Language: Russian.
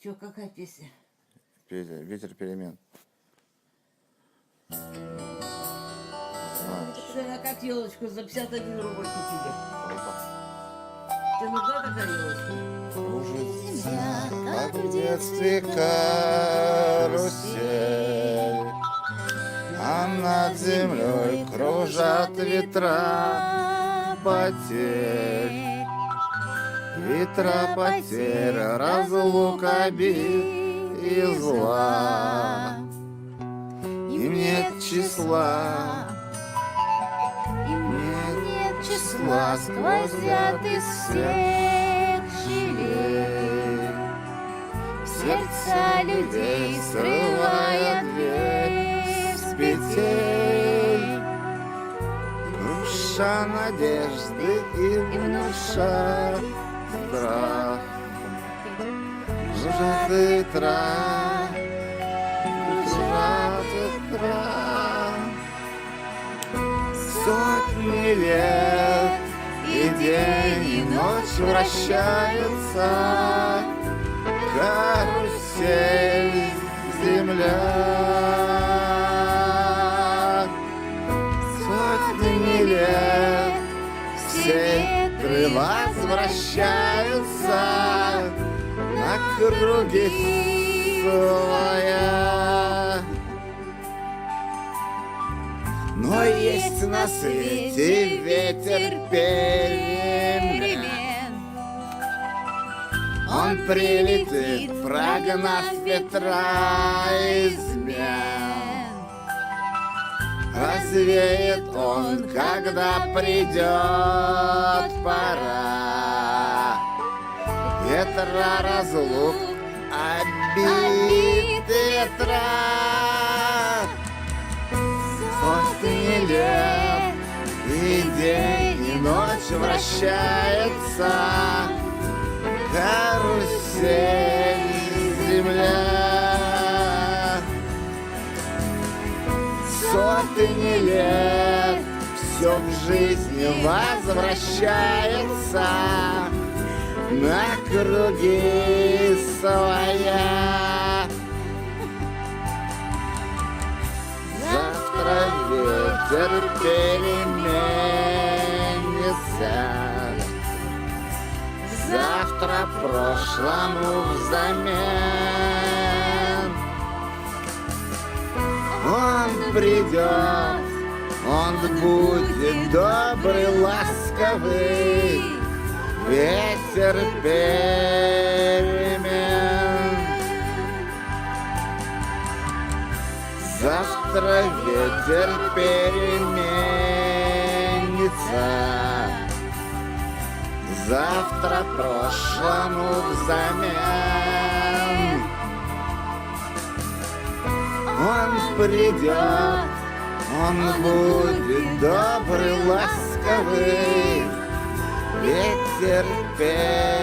Че, какая песня? Ветер перемен. Это как елочку за 51 рубль купили. Ты нужна такая елочка? Кружится, как в детстве карусель, а над землей кружат ветра потерь. Ветра потерь, разлук, обид и зла. Им нет числа, нет числа, сквозят из всех щелей. Сердца людей срывая дверь с петель, руша надежды и внуша страх. Кружат ветра, кружат ветра. Сотни лет и день, и ночь вращаются, карусель, земля. Сотни лет все ветры возвращаются на круги своя. Но есть на свете ветер перемен. Он прилетит, прогнав ветра измен. Развеет он, когда придет пора. Ветра разлук, обид ветра. Сотни лет и день, и ночь вращается, карусель, земля. Сотни лет все в жизни возвращается на круги своя. Завтра ветер переменится, завтра прошлому взамен. Он придет, он будет добрый, ласковый, ветер перемен. Завтра ветер переменится, завтра прошлому взамен. Он придет, он будет добрый, ласковый, ветер перемен.